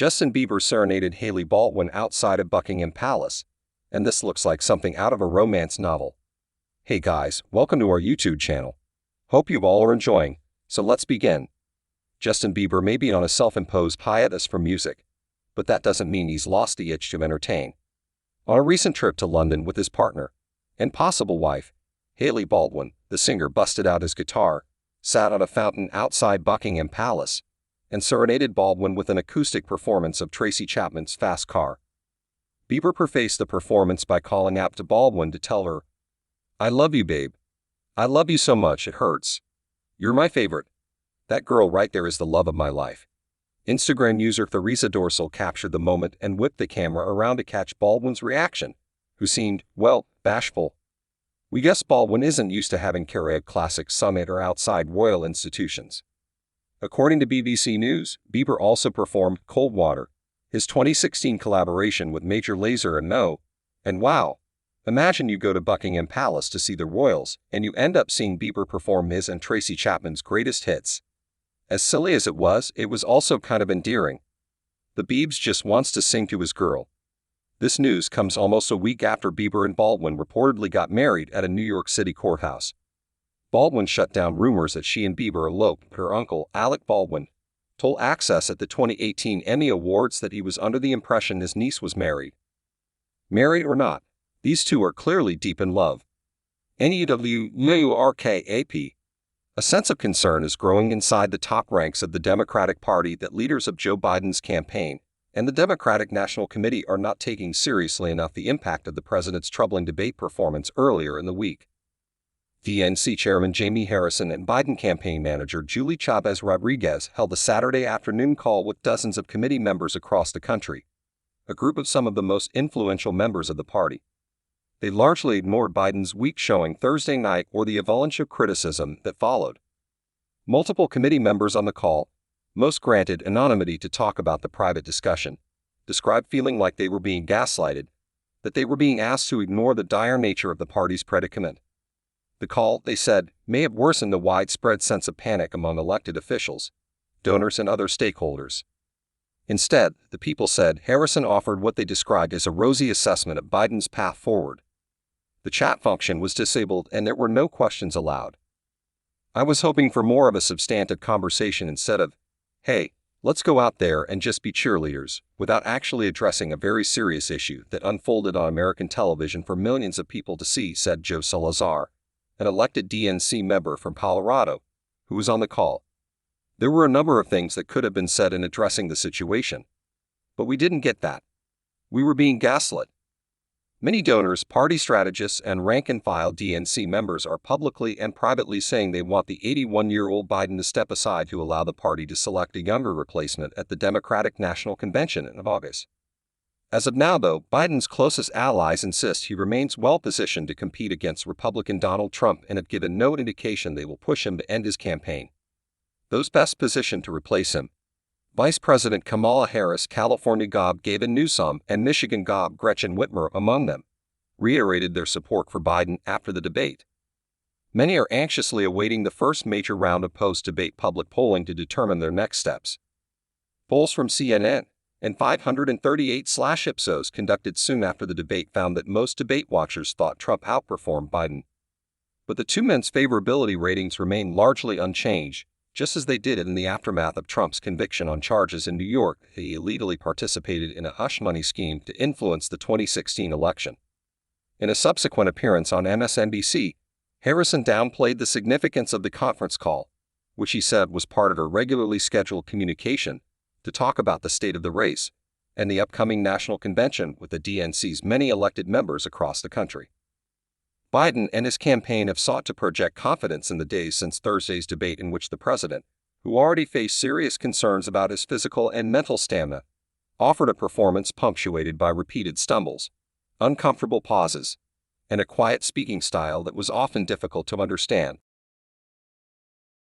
Justin Bieber serenaded Hailey Baldwin outside of Buckingham Palace, and this looks like something out of a romance novel. Hey guys, welcome to our YouTube channel. Hope you all are enjoying, so let's begin. Justin Bieber may be on a self-imposed hiatus from music, but that doesn't mean he's lost the itch to entertain. On a recent trip to London with his partner and possible wife, Hailey Baldwin, the singer busted out his guitar, sat on a fountain outside Buckingham Palace, and serenaded Baldwin with an acoustic performance of Tracy Chapman's Fast Car. Bieber prefaced the performance by calling out to Baldwin to tell her, "I love you, babe. I love you so much it hurts. You're my favorite. That girl right there is the love of my life." Instagram user Theresa Dorsal captured the moment and whipped the camera around to catch Baldwin's reaction, who seemed, well, bashful. We guess Baldwin isn't used to having karaoke classics sung at or outside royal institutions. According to BBC News, Bieber also performed Cold Water, his 2016 collaboration with Major Lazer and No. And wow, imagine you go to Buckingham Palace to see the royals and you end up seeing Bieber perform his and Tracy Chapman's greatest hits. As silly as it was also kind of endearing. The Biebs just wants to sing to his girl. This news comes almost a week after Bieber and Baldwin reportedly got married at a New York City courthouse. Baldwin shut down rumors that she and Bieber eloped, but her uncle, Alec Baldwin, told Access at the 2018 Emmy Awards that he was under the impression his niece was married. Married or not, these two are clearly deep in love. NEWRKAP. A sense of concern is growing inside the top ranks of the Democratic Party that leaders of Joe Biden's campaign and the Democratic National Committee are not taking seriously enough the impact of the president's troubling debate performance earlier in the week. DNC Chairman Jamie Harrison and Biden campaign manager Julie Chavez Rodriguez held a Saturday afternoon call with dozens of committee members across the country, a group of some of the most influential members of the party. They largely ignored Biden's weak showing Thursday night or the avalanche of criticism that followed. Multiple committee members on the call, most granted anonymity to talk about the private discussion, described feeling like they were being gaslighted, that they were being asked to ignore the dire nature of the party's predicament. The call, they said, may have worsened the widespread sense of panic among elected officials, donors, and other stakeholders. Instead, the people said Harrison offered what they described as a rosy assessment of Biden's path forward. The chat function was disabled and there were no questions allowed. "I was hoping for more of a substantive conversation instead of, hey, let's go out there and just be cheerleaders," without actually addressing a very serious issue that unfolded on American television for millions of people to see, said Joe Salazar, an elected DNC member from Colorado, who was on the call. "There were a number of things that could have been said in addressing the situation, but we didn't get that. We were being gaslit." Many donors, party strategists, and rank-and-file DNC members are publicly and privately saying they want the 81-year-old Biden to step aside to allow the party to select a younger replacement at the Democratic National Convention in August. As of now, though, Biden's closest allies insist he remains well-positioned to compete against Republican Donald Trump and have given no indication they will push him to end his campaign. Those best positioned to replace him: Vice President Kamala Harris, California Gov. Gavin Newsom, and Michigan Gov. Gretchen Whitmer among them, reiterated their support for Biden after the debate. Many are anxiously awaiting the first major round of post-debate public polling to determine their next steps. Polls from CNN and 538/Ipsos conducted soon after the debate found that most debate watchers thought Trump outperformed Biden. But the two men's favorability ratings remain largely unchanged, just as they did in the aftermath of Trump's conviction on charges in New York that he illegally participated in a hush money scheme to influence the 2016 election. In a subsequent appearance on MSNBC, Harrison downplayed the significance of the conference call, which he said was part of her regularly scheduled communication to talk about the state of the race and the upcoming national convention with the DNC's many elected members across the country. Biden and his campaign have sought to project confidence in the days since Thursday's debate in which the president, who already faced serious concerns about his physical and mental stamina, offered a performance punctuated by repeated stumbles, uncomfortable pauses, and a quiet speaking style that was often difficult to understand.